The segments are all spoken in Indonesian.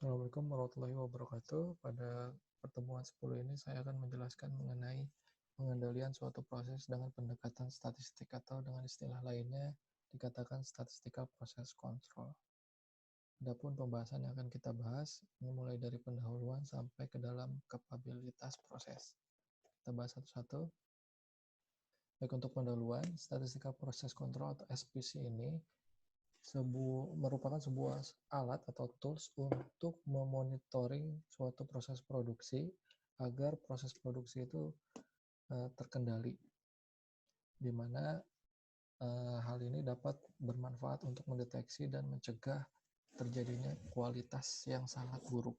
Assalamualaikum warahmatullahi wabarakatuh. Pada pertemuan 10 ini saya akan menjelaskan mengenai pengendalian suatu proses dengan pendekatan statistik atau dengan istilah lainnya dikatakan statistical process control. Adapun pembahasan yang akan kita bahas ini mulai dari pendahuluan sampai ke dalam kapabilitas proses. Kita bahas satu-satu. Baik, untuk pendahuluan, statistical process control atau SPC ini merupakan sebuah alat atau tools untuk memonitoring suatu proses produksi agar proses produksi itu terkendali, di mana hal ini dapat bermanfaat untuk mendeteksi dan mencegah terjadinya kualitas yang sangat buruk.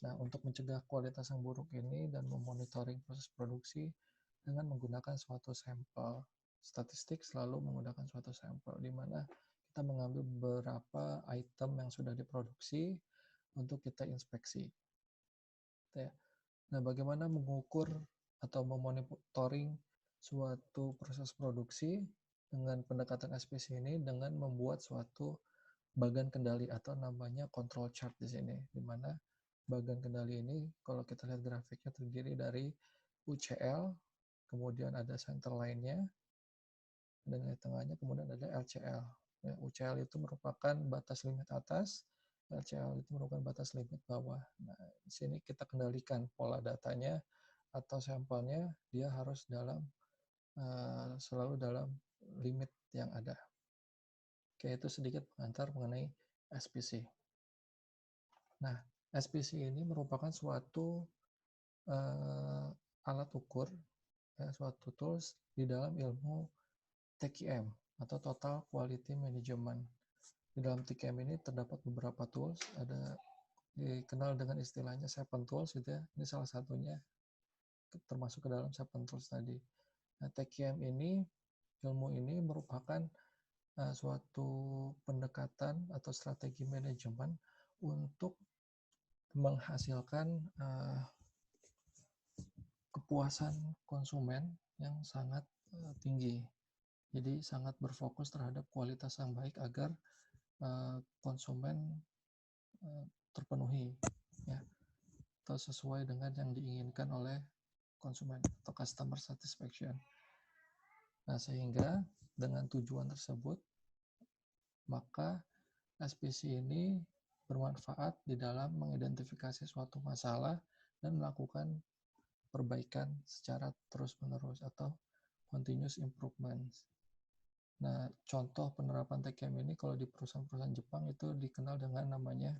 Nah, untuk mencegah kualitas yang buruk ini dan memonitoring proses produksi dengan menggunakan suatu sampel. Statistik selalu menggunakan suatu sampel, di mana kita mengambil beberapa item yang sudah diproduksi untuk kita inspeksi. Nah, bagaimana mengukur atau memonitoring suatu proses produksi dengan pendekatan SPC ini dengan membuat suatu bagan kendali atau namanya control chart di sini, di mana bagan kendali ini kalau kita lihat grafiknya terdiri dari UCL, kemudian ada center line-nya, dan di tengahnya kemudian ada LCL. Ya, UCL itu merupakan batas limit atas, LCL itu merupakan batas limit bawah. Nah, di sini kita kendalikan pola datanya atau sampelnya, dia harus selalu dalam limit yang ada. Oke, itu sedikit pengantar mengenai SPC. Nah, SPC ini merupakan suatu alat ukur, suatu tools di dalam ilmu TQM atau Total Quality Management. Di dalam TQM ini terdapat beberapa tools, ada dikenal dengan istilahnya 7 tools gitu ya. Ini salah satunya termasuk ke dalam 7 tools tadi. Nah, TQM ini, ilmu ini merupakan suatu pendekatan atau strategi manajemen untuk menghasilkan kepuasan konsumen yang sangat tinggi. Jadi sangat berfokus terhadap kualitas yang baik agar konsumen terpenuhi, ya, atau sesuai dengan yang diinginkan oleh konsumen atau customer satisfaction. Nah, sehingga dengan tujuan tersebut, maka SPC ini bermanfaat di dalam mengidentifikasi suatu masalah dan melakukan perbaikan secara terus-menerus atau continuous improvement. Nah, contoh penerapan TQM ini kalau di perusahaan-perusahaan Jepang itu dikenal dengan namanya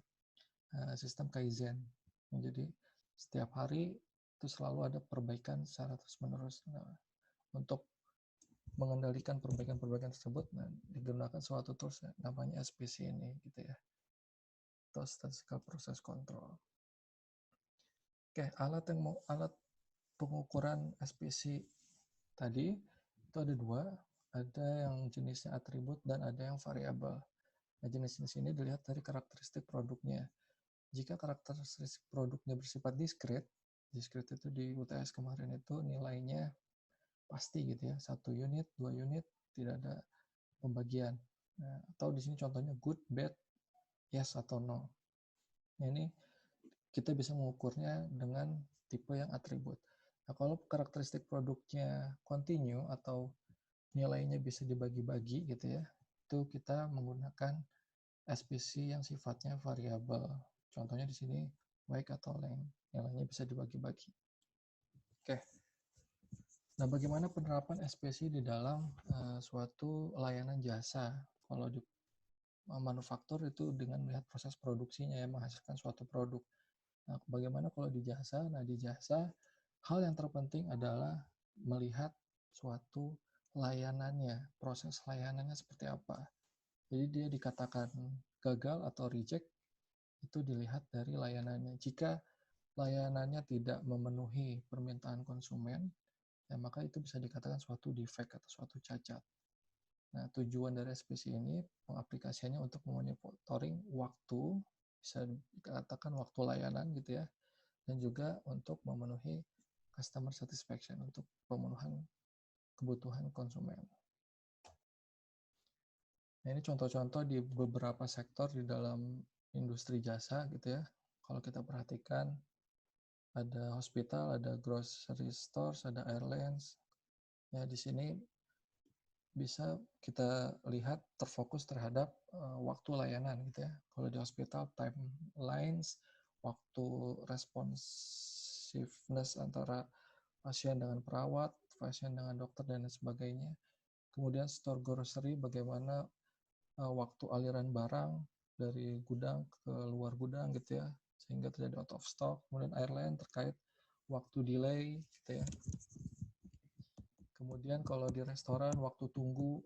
sistem Kaizen. Jadi setiap hari itu selalu ada perbaikan secara terus-menerus. Nah, untuk mengendalikan perbaikan-perbaikan tersebut, nah, digunakan suatu tools namanya SPC ini, gitu ya. Atau Statistical Process Control. Oke, alat pengukuran SPC tadi itu ada dua, ada yang jenisnya atribut dan ada yang variabel. Nah, jenis-jenis ini dilihat dari karakteristik produknya. Jika karakteristik produknya bersifat diskret itu di UTS kemarin itu nilainya pasti gitu ya, 1 unit, 2 unit, tidak ada pembagian. Nah, atau di sini contohnya good, bad, yes atau no. Nah, ini kita bisa mengukurnya dengan tipe yang atribut. Nah, kalau karakteristik produknya continue atau nilainya bisa dibagi-bagi gitu ya, itu kita menggunakan SPC yang sifatnya variabel. Contohnya di sini weight atau length, nilainya bisa dibagi-bagi. Oke. Nah, bagaimana penerapan SPC di dalam suatu layanan jasa? Kalau di manufaktur itu dengan melihat proses produksinya yang menghasilkan suatu produk. Nah, bagaimana kalau di jasa? Nah, di jasa hal yang terpenting adalah melihat suatu layanannya, proses layanannya seperti apa. Jadi dia dikatakan gagal atau reject itu dilihat dari layanannya. Jika layanannya tidak memenuhi permintaan konsumen, ya maka itu bisa dikatakan suatu defect atau suatu cacat. Nah, tujuan dari SPC ini pengaplikasiannya untuk memonitoring waktu, bisa dikatakan waktu layanan gitu ya, dan juga untuk memenuhi customer satisfaction, untuk pemenuhan kebutuhan konsumen. Nah, ini contoh-contoh di beberapa sektor di dalam industri jasa gitu ya. Kalau kita perhatikan, ada hospital, ada grocery stores, ada airlines. Ya, di sini bisa kita lihat terfokus terhadap waktu layanan gitu ya. Kalau di hospital, timelines, waktu responsiveness antara pasien dengan perawat, pasien dengan dokter, dan lain sebagainya. Kemudian store grocery, bagaimana waktu aliran barang dari gudang ke luar gudang gitu ya, sehingga terjadi out of stock. Kemudian airline terkait waktu delay gitu ya. Kemudian kalau di restoran, waktu tunggu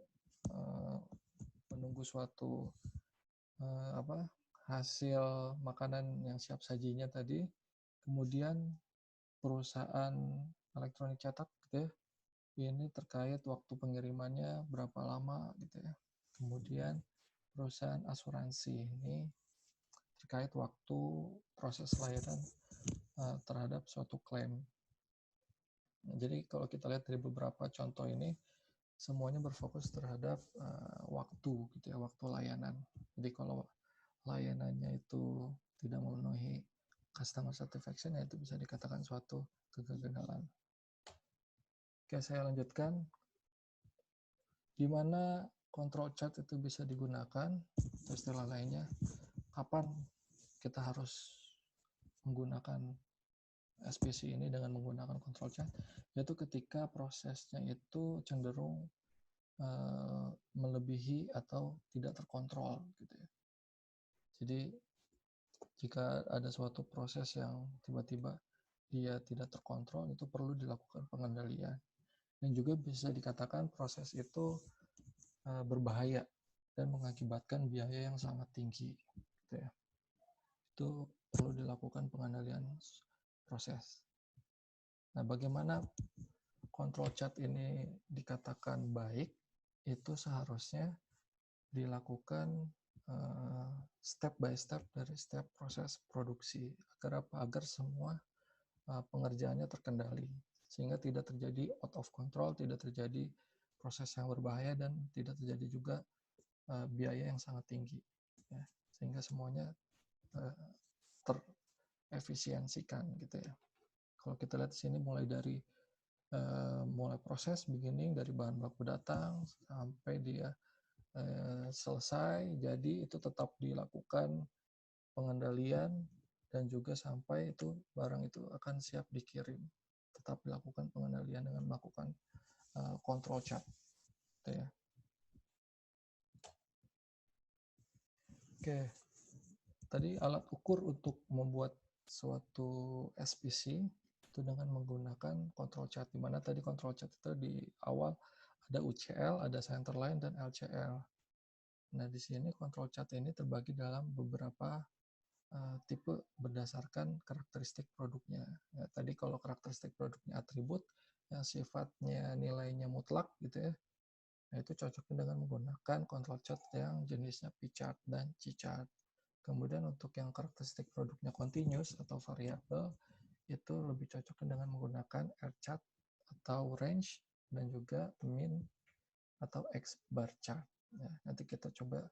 menunggu suatu hasil makanan yang siap sajinya tadi. Kemudian perusahaan elektronik cetak gitu ya, ini terkait waktu pengirimannya berapa lama gitu ya. Kemudian perusahaan asuransi ini terkait waktu proses layanan terhadap suatu klaim. Nah, jadi kalau kita lihat dari beberapa contoh ini, semuanya berfokus terhadap waktu gitu ya, waktu layanan. Jadi kalau layanannya itu tidak memenuhi customer satisfaction, ya itu bisa dikatakan suatu kegagalan. Oke, saya lanjutkan. Di mana control chart itu bisa digunakan, atau istilah lainnya, kapan kita harus menggunakan SPC ini dengan menggunakan control chart, yaitu ketika prosesnya itu cenderung melebihi atau tidak terkontrol gitu ya. Jadi jika ada suatu proses yang tiba-tiba dia tidak terkontrol, itu perlu dilakukan pengendalian. Dan juga bisa dikatakan proses itu berbahaya dan mengakibatkan biaya yang sangat tinggi gitu ya. Itu perlu dilakukan pengendalian proses. Nah, bagaimana control chart ini dikatakan baik? Itu seharusnya dilakukan step by step dari setiap proses produksi agar apa? Agar semua pengerjaannya terkendali sehingga tidak terjadi out of control, tidak terjadi proses yang berbahaya, dan tidak terjadi juga biaya yang sangat tinggi ya, sehingga semuanya terefisiensikan gitu ya. Kalau kita lihat di sini mulai dari mulai proses beginning dari bahan baku datang sampai dia selesai, jadi itu tetap dilakukan pengendalian, dan juga sampai itu barang itu akan siap dikirim, tetap dilakukan pengendalian dengan melakukan control chart gitu ya. Oke, tadi alat ukur untuk membuat suatu SPC itu dengan menggunakan control chart, di mana tadi control chart itu di awal ada UCL, ada centerline, dan LCL. Nah, di sini control chart ini terbagi dalam beberapa tipe berdasarkan karakteristik produknya. Ya, tadi kalau karakteristik produknya atribut yang sifatnya nilainya mutlak gitu ya, nah itu cocoknya dengan menggunakan control chart yang jenisnya P-chart dan C-chart. Kemudian untuk yang karakteristik produknya continuous atau variabel, itu lebih cocoknya dengan menggunakan R-chart atau range, dan juga min atau X-bar chart. Ya, nanti kita coba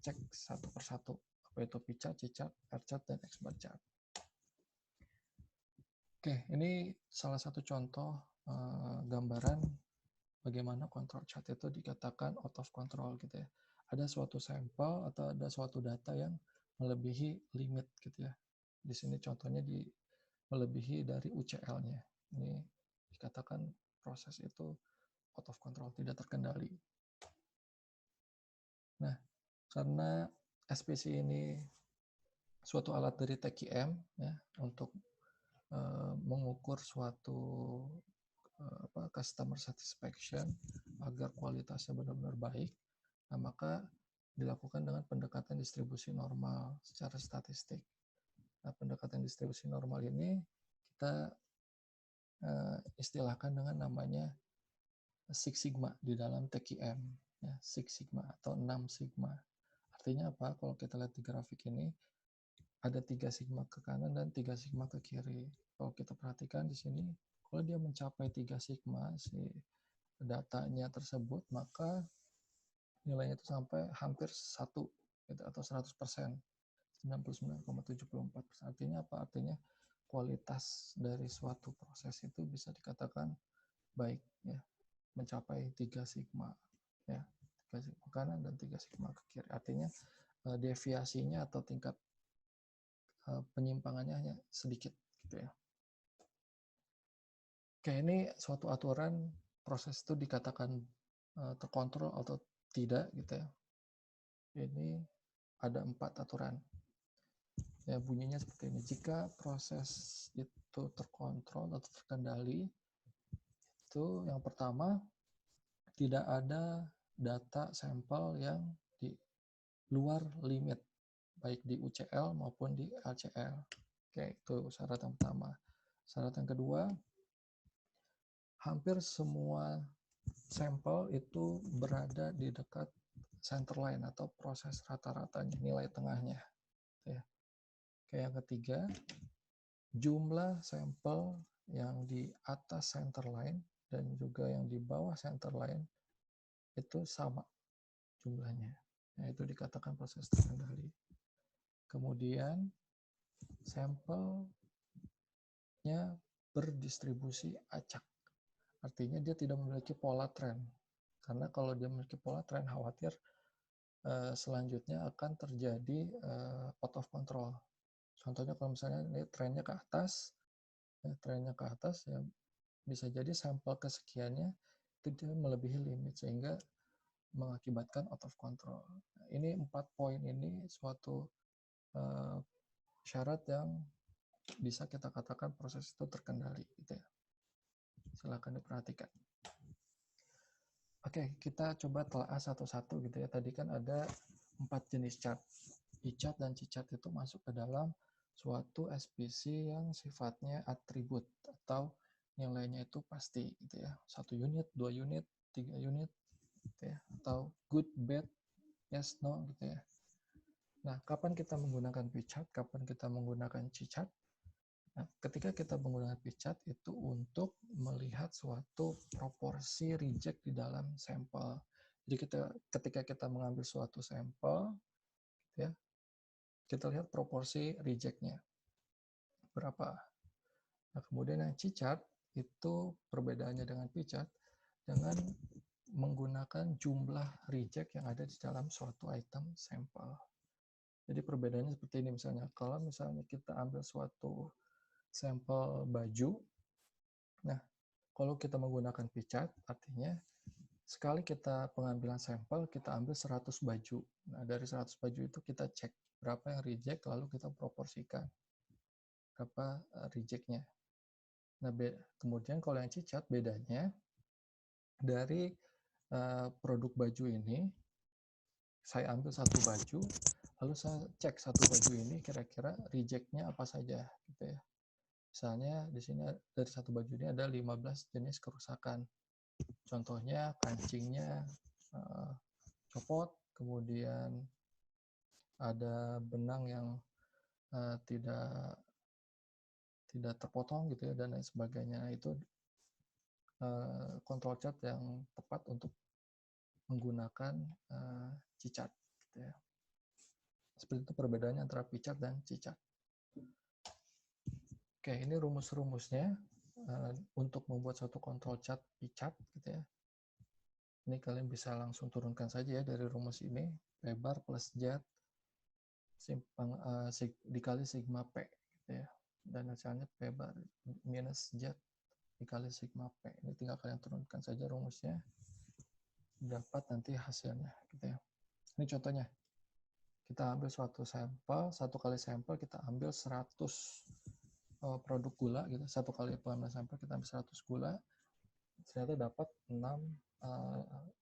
cek satu persatu, apa itu P-chart, C-chart, R-chart, dan X-bar chart. Oke, ini salah satu contoh gambaran bagaimana control chart itu dikatakan out of control gitu ya. Ada suatu sampel atau ada suatu data yang melebihi limit gitu ya. Di sini contohnya melebihi dari UCL-nya. Ini dikatakan proses itu out of control, tidak terkendali. Nah, karena SPC ini suatu alat dari TQM ya, untuk mengukur suatu customer satisfaction agar kualitasnya benar-benar baik, nah maka dilakukan dengan pendekatan distribusi normal secara statistik. Nah, pendekatan distribusi normal ini kita istilahkan dengan namanya Six Sigma di dalam TQM, ya, Six Sigma atau 6 Sigma. Artinya apa? Kalau kita lihat di grafik ini, ada 3 sigma ke kanan dan 3 sigma ke kiri. Kalau kita perhatikan di sini, kalau dia mencapai 3 sigma si datanya tersebut, maka nilainya itu sampai hampir 1 gitu, atau 100%. 99,74%. Artinya apa? Artinya kualitas dari suatu proses itu bisa dikatakan baik, ya, mencapai 3 sigma, ya, 3 sigma kanan dan 3 sigma ke kiri. Artinya deviasinya atau tingkat penyimpangannya hanya sedikit, gitu ya. Oke, ini suatu aturan proses itu dikatakan terkontrol atau tidak, gitu ya. Ini ada 4 aturan. Ya, bunyinya seperti ini. Jika proses itu terkontrol atau terkendali, itu yang pertama, tidak ada data sampel yang di luar limit, baik di UCL maupun di LCL. Oke, itu syarat yang pertama. Syarat yang kedua, hampir semua sampel itu berada di dekat center line atau proses rata-ratanya, nilai tengahnya. Ya. Oke, yang ketiga, jumlah sampel yang di atas center line dan juga yang di bawah center line itu sama jumlahnya. Nah, itu dikatakan proses terkendali. Kemudian sampelnya berdistribusi acak. Artinya dia tidak memiliki pola tren. Karena kalau dia memiliki pola tren, khawatir selanjutnya akan terjadi out of control. Contohnya kalau misalnya ini trennya ke atas, ya, bisa jadi sampel kesekiannya itu dia melebihi limit sehingga mengakibatkan out of control. Nah, ini 4 poin ini suatu syarat yang bisa kita katakan proses itu terkendali, gitu ya. Silakan diperhatikan. Oke, kita coba telah satu-satu, gitu ya. Tadi kan ada 4 jenis chart. E-chart dan C-chart itu masuk ke dalam suatu SPC yang sifatnya atribut atau nilainya itu pasti, gitu ya. 1 unit, 2 unit, 3 unit, gitu ya. Atau good, bad, yes, no, gitu ya. Nah, kapan kita menggunakan P-chart, kapan kita menggunakan C-chart? Nah, ketika kita menggunakan P-chart itu untuk melihat suatu proporsi reject di dalam sampel. Jadi ketika kita mengambil suatu sampel, ya, kita lihat proporsi reject-nya berapa. Nah, kemudian yang C-chart itu perbedaannya dengan P-chart dengan menggunakan jumlah reject yang ada di dalam suatu item sampel. Jadi perbedaannya seperti ini misalnya. Kalau misalnya kita ambil suatu sampel baju, nah kalau kita menggunakan P-chart, artinya sekali kita pengambilan sampel, kita ambil 100 baju. Nah, dari 100 baju itu kita cek berapa yang reject, lalu kita proporsikan berapa reject-nya. Nah, kemudian kalau yang C-chart bedanya, dari produk baju ini, saya ambil satu baju, lalu saya cek satu baju ini kira-kira reject-nya apa saja, gitu ya. Misalnya di sini dari satu baju ini ada 15 jenis kerusakan. Contohnya kancingnya copot, kemudian ada benang yang tidak terpotong, gitu ya, dan lain sebagainya. Itu control chart yang tepat untuk menggunakan C-chart, gitu ya. Seperti itu perbedaannya antara P-chart dan C-chart. Oke, ini rumus-rumusnya untuk membuat suatu control chart P-chart, gitu ya. Ini kalian bisa langsung turunkan saja ya dari rumus ini. P bar plus Z dikali sigma P, gitu ya. Dan hasilnya P bar minus Z dikali sigma P. Ini tinggal kalian turunkan saja rumusnya. Dapat nanti hasilnya, gitu ya. Ini contohnya. Kita ambil suatu sampel, satu kali sampel kita ambil 100 produk gula, gitu. Satu kali pengambilan sampel kita ambil 100 gula, ternyata dapat 6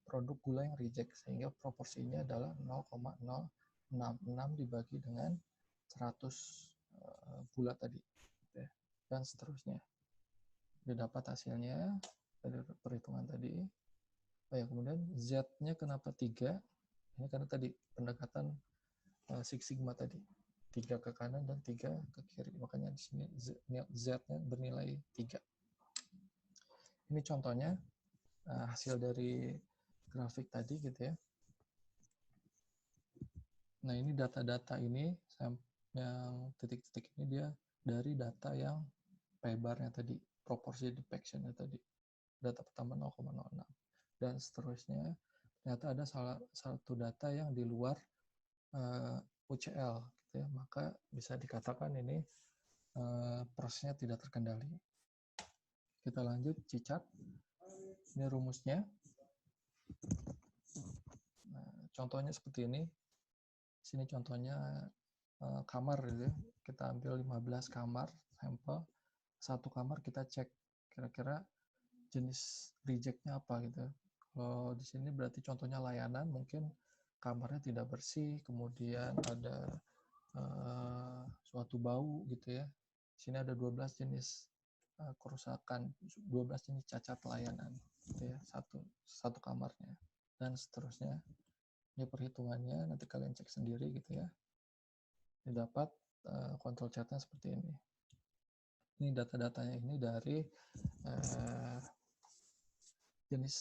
produk gula yang reject, sehingga proporsinya adalah 0,066 dibagi dengan 100 gula tadi, gitu ya. Dan seterusnya. Didapat hasilnya dari perhitungan tadi. Oh ya, kemudian Z-nya kenapa 3? Ini karena tadi pendekatan Six Sigma tadi, 3 ke kanan dan 3 ke kiri, makanya di sini Z-nya bernilai 3. Ini contohnya hasil dari grafik tadi, gitu ya. Nah, ini data-data ini yang titik-titik ini dia dari data yang P-bar-nya tadi, proporsi defectionnya tadi. Data pertama 0,06. Dan seterusnya, ternyata ada salah satu data yang di luar UCL, gitu ya. Maka bisa dikatakan ini prosesnya tidak terkendali. Kita lanjut, C-chart. Ini rumusnya. Nah, contohnya seperti ini. Sini contohnya kamar gitu ya. Kita ambil 15 kamar sampel. Satu kamar kita cek kira-kira jenis reject-nya apa gitu. Kalau di sini berarti contohnya layanan, mungkin kamarnya tidak bersih, kemudian ada suatu bau gitu ya. Di sini ada 12 jenis kerusakan, 12 jenis cacat layanan gitu ya, satu kamarnya. Dan seterusnya. Ini perhitungannya, nanti kalian cek sendiri gitu ya. Didapat control chart-nya seperti ini. Ini data-datanya ini dari jenis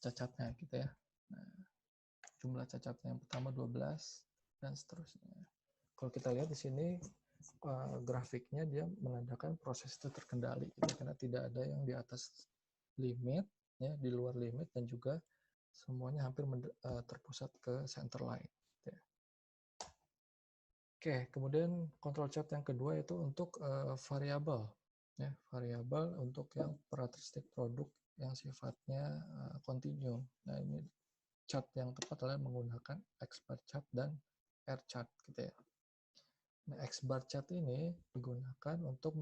cacatnya gitu ya. Nah, jumlah cacatnya yang pertama 12 dan seterusnya. Kalau kita lihat di sini grafiknya dia menandakan proses itu terkendali gitu, karena tidak ada yang di atas limit ya, di luar limit, dan juga semuanya hampir terpusat ke center line gitu ya. Oke, kemudian control chart yang kedua itu untuk variabel ya, variabel untuk yang karakteristik produk yang sifatnya continue. Nah, ini chart yang tepat adalah menggunakan X-bar chart dan R chart gitu ya. Nah, X-bar chart ini digunakan untuk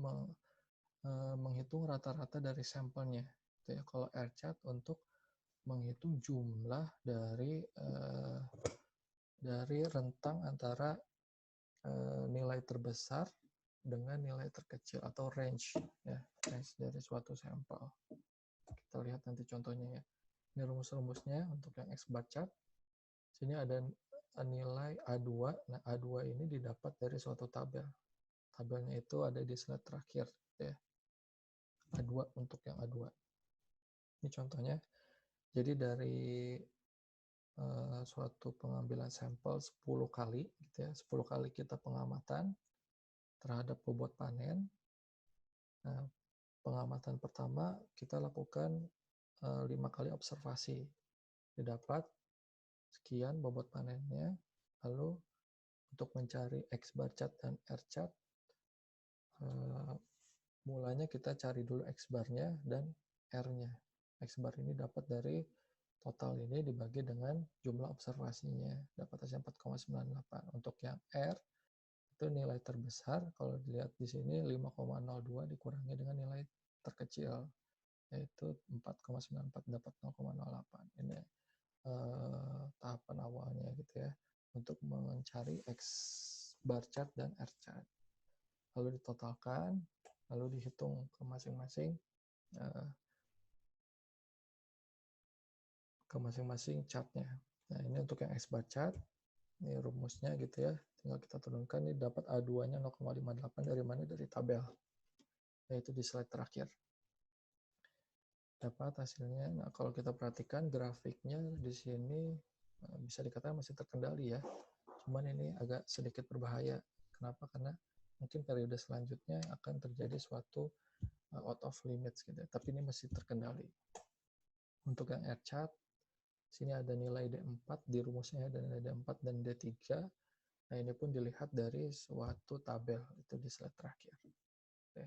menghitung rata-rata dari sampelnya gitu ya. Kalau R chart untuk menghitung jumlah dari rentang antara nilai terbesar dengan nilai terkecil atau range ya, range dari suatu sampel. Kita lihat nanti contohnya ya. Ini rumus-rumusnya untuk yang X-bar chart. Sini ada nilai A2. Nah, A2 ini didapat dari suatu tabel. Tabelnya itu ada di slide terakhir ya. A2 untuk yang A2. Ini contohnya. Jadi dari suatu pengambilan sampel 10 kali gitu ya. 10 kali kita pengamatan terhadap bobot panen. Nah, pengamatan pertama kita lakukan 5 kali observasi. Didapat sekian bobot panennya. Lalu untuk mencari X-bar chart dan R chart, mulanya kita cari dulu X-bar-nya dan R-nya. X-bar ini dapat dari total ini dibagi dengan jumlah observasinya. Dapat hasilnya 4,98. Untuk yang R, itu nilai terbesar, kalau dilihat di sini 5,02 dikurangi dengan nilai terkecil, yaitu 4,94, dapat 0,08. Ini tahapan awalnya gitu ya, untuk mencari X-bar chart dan R chart. Lalu ditotalkan, lalu dihitung ke masing-masing chartnya. Nah, ini untuk yang X-bar chart, ini rumusnya gitu ya, tinggal kita turunkan. Ini dapat A2-nya 0,58 dari mana? Dari tabel, yaitu di slide terakhir. Dapat hasilnya. Nah, kalau kita perhatikan grafiknya di sini bisa dikatakan masih terkendali ya. Cuman ini agak sedikit berbahaya. Kenapa? Karena mungkin periode selanjutnya akan terjadi suatu out of limits gitu. Tapi ini masih terkendali. Untuk yang R chart, sini ada nilai D4, di rumusnya ada nilai D4 dan D3. Nah, ini pun dilihat dari suatu tabel, itu di slide terakhir. Ya.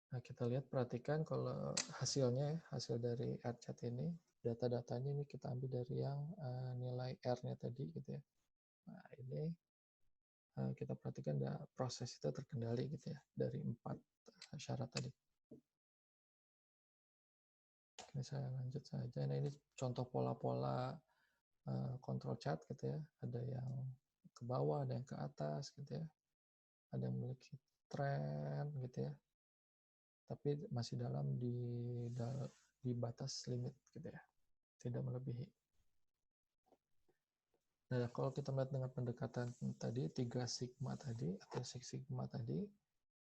Nah, kita lihat, perhatikan kalau hasilnya, hasil dari R chart ini, data-datanya ini kita ambil dari yang nilai R-nya tadi gitu ya. Nah, ini kita perhatikan proses itu terkendali gitu ya, dari 4 syarat tadi. Oke, saya lanjut saja. Nah, ini contoh pola-pola control chart gitu ya. Ada yang ke bawah, ada yang ke atas gitu ya. Ada yang memiliki tren gitu ya. Tapi masih di batas limit gitu ya. Tidak melebihi. Nah, kalau kita melihat dengan pendekatan tadi, 3 sigma tadi, atau 6 sigma tadi,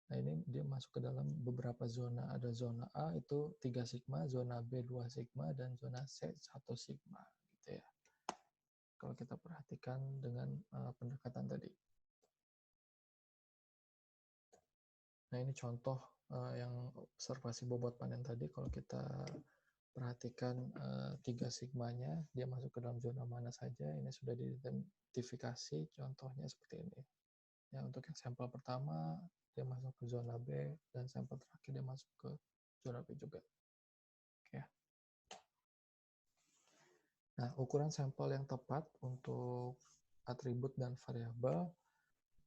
nah ini dia masuk ke dalam beberapa zona. Ada zona A itu 3 sigma, zona B 2 sigma, dan zona C 1 sigma gitu ya. kalau kita perhatikan dengan pendekatan tadi. Nah, ini contoh yang observasi bobot panen tadi. Kalau kita perhatikan 3 sigmanya, dia masuk ke dalam zona mana saja. Ini sudah diidentifikasi, contohnya seperti ini. Ya, untuk yang sampel pertama, dia masuk ke zona B, dan sampel terakhir dia masuk ke zona B juga. Oke. Nah, ukuran sampel yang tepat untuk atribut dan variabel,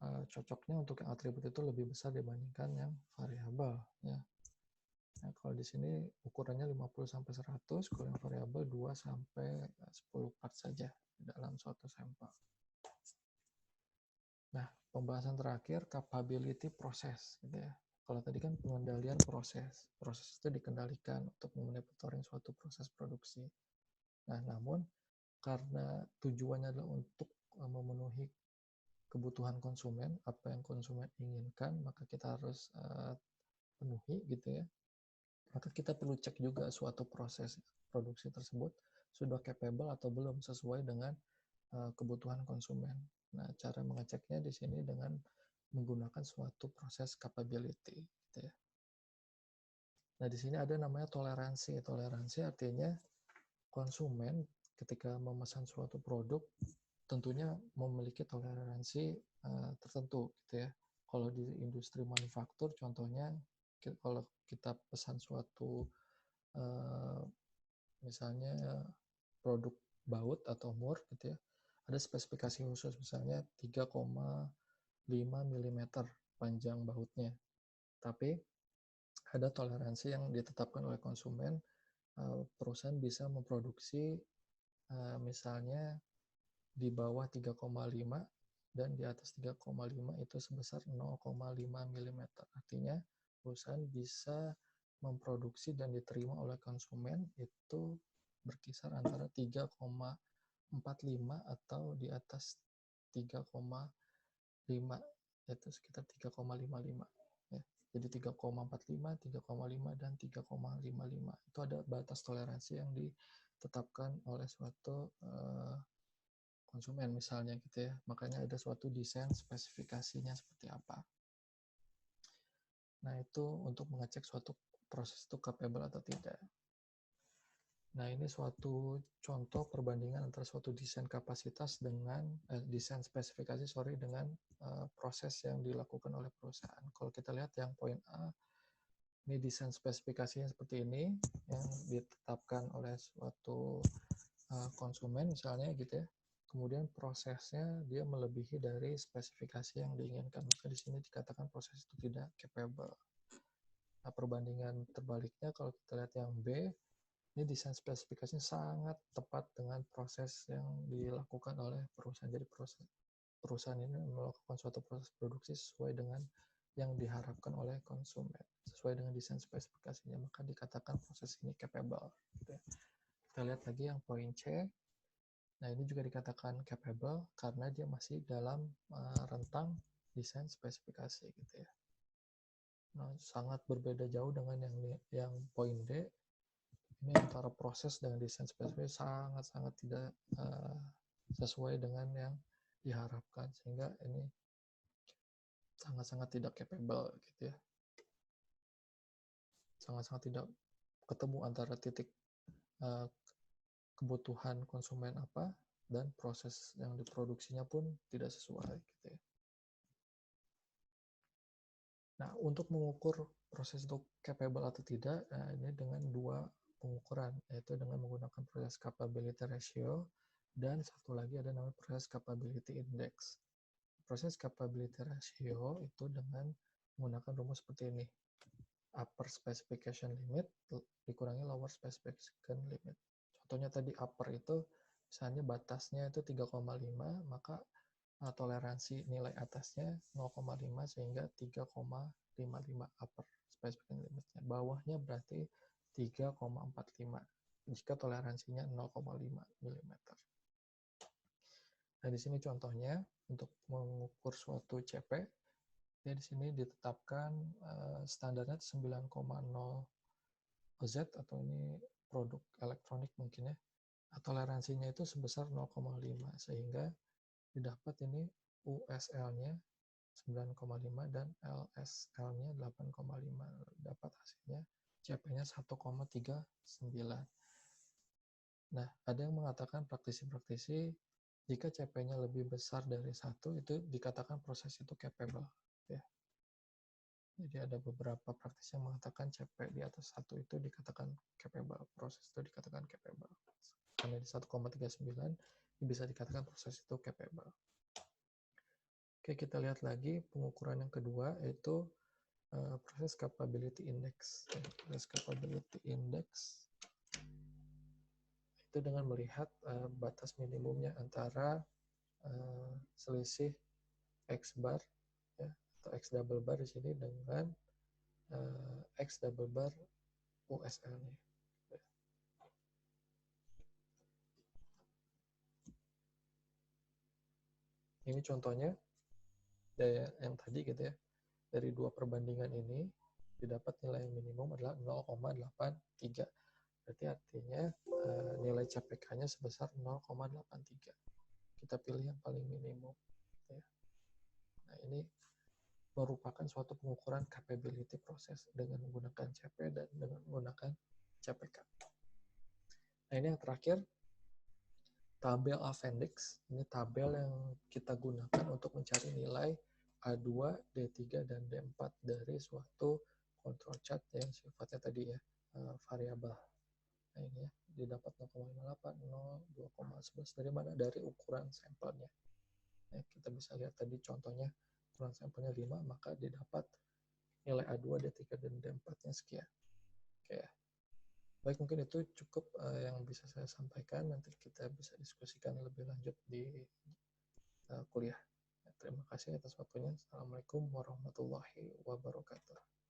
cocoknya untuk yang atribut itu lebih besar dibandingkan yang variabel. Ya. Nah, kalau di sini ukurannya 50-100, kalau yang variabel 2-10 part saja dalam suatu sampel. Nah, pembahasan terakhir, capability proses. Gitu ya. Kalau tadi kan pengendalian proses. Proses itu dikendalikan untuk memonitoring suatu proses produksi. Nah, namun karena tujuannya adalah untuk memenuhi kebutuhan konsumen, apa yang konsumen inginkan, maka kita harus penuhi gitu ya. Maka kita perlu cek juga suatu proses produksi tersebut sudah capable atau belum sesuai dengan kebutuhan konsumen. Nah, cara mengeceknya di sini dengan menggunakan suatu proses capability, gitu ya. Nah, di sini ada namanya toleransi. Toleransi artinya konsumen ketika memesan suatu produk tentunya memiliki toleransi tertentu, gitu ya. Kalau di industri manufaktur, contohnya kalau kita pesan suatu misalnya produk baut atau mur, gitu ya, ada spesifikasi khusus, misalnya 3,5 mm panjang bautnya. Tapi ada toleransi yang ditetapkan oleh konsumen, perusahaan bisa memproduksi misalnya di bawah 3,5 dan di atas 3,5 itu sebesar 0,5 mm. Artinya perusahaan bisa memproduksi dan diterima oleh konsumen itu berkisar antara 3,45 atau di atas 3,5, yaitu sekitar 3,55 ya. Jadi 3,45, 3,5 dan 3,55 itu ada batas toleransi yang ditetapkan oleh suatu konsumen misalnya gitu ya. Makanya ada suatu desain spesifikasinya seperti apa. Nah, itu untuk mengecek suatu proses itu capable atau tidak. Nah, ini suatu contoh perbandingan antara suatu desain kapasitas dengan desain spesifikasi dengan proses yang dilakukan oleh perusahaan. Kalau kita lihat yang poin A, ini desain spesifikasinya seperti ini yang ditetapkan oleh suatu konsumen misalnya gitu ya. Kemudian prosesnya dia melebihi dari spesifikasi yang diinginkan. Maka di sini dikatakan proses itu tidak capable. Nah, perbandingan terbaliknya kalau kita lihat yang B, ini desain spesifikasinya sangat tepat dengan proses yang dilakukan oleh perusahaan. Jadi perusahaan ini melakukan suatu proses produksi sesuai dengan yang diharapkan oleh konsumen, sesuai dengan desain spesifikasinya, maka dikatakan proses ini capable. Gitu ya. Kita lihat lagi yang poin C. Nah, ini juga dikatakan capable karena dia masih dalam rentang desain spesifikasi gitu ya. Nah, sangat berbeda jauh dengan yang poin D. Ini antara proses dengan desain spesifikasi sangat-sangat tidak sesuai dengan yang diharapkan, sehingga ini sangat-sangat tidak capable gitu ya. Sangat-sangat tidak ketemu antara titik kebutuhan konsumen apa dan proses yang diproduksinya pun tidak sesuai gitu ya. Nah, untuk mengukur proses itu capable atau tidak, ini dengan dua pengukuran, yaitu dengan menggunakan proses capability ratio dan satu lagi ada namanya proses capability index. Proses capability ratio itu dengan menggunakan rumus seperti ini. Upper specification limit dikurangi lower specification limit. Contohnya tadi upper itu misalnya batasnya itu 3,5, maka toleransi nilai atasnya 0,5 sehingga 3,55 upper specification limitnya. Bawahnya berarti 3,45 jika toleransinya 0,5 mm. Nah, di sini contohnya untuk mengukur suatu CP, ya di sini ditetapkan standarnya 9,0 Z atau ini produk elektronik mungkin ya. toleransinya itu sebesar 0,5 sehingga didapat ini USL-nya 9,5 dan LSL-nya 8,5. Dapat hasilnya CP-nya 1,39. Nah, ada yang mengatakan praktisi-praktisi jika CP-nya lebih besar dari 1 itu dikatakan proses itu capable. Ya. Jadi ada beberapa praktisi yang mengatakan CP di atas 1 itu dikatakan capable. Proses itu dikatakan capable. Karena di 1,39 bisa dikatakan proses itu capable. Oke, kita lihat lagi pengukuran yang kedua yaitu proses capability index. Proses capability index itu dengan melihat batas minimumnya antara selisih X bar ya, atau X double bar di sini dengan X double bar USL-nya. Ini contohnya dari yang tadi gitu ya. Dari dua perbandingan ini didapat nilai minimum adalah 0,83. Berarti artinya nilai CPK-nya sebesar 0,83. Kita pilih yang paling minimum. Ya. Nah, ini merupakan suatu pengukuran capability proses dengan menggunakan CP dan dengan menggunakan CPK. Nah, ini yang terakhir, tabel appendix. Ini tabel yang kita gunakan untuk mencari nilai A2, D3, dan D4 dari suatu control chart yang sifatnya tadi ya, variabel. Nah, ini ya, didapat 0,58, 0, 2,11. Dari mana? Dari ukuran sampelnya. Nah, kita bisa lihat tadi contohnya, ukuran sampelnya 5, maka didapat nilai A2, D3, dan D4-nya sekian. Oke. Baik, mungkin itu cukup yang bisa saya sampaikan. Nanti kita bisa diskusikan lebih lanjut di kuliah. Terima kasih atas waktunya. Assalamualaikum warahmatullahi wabarakatuh.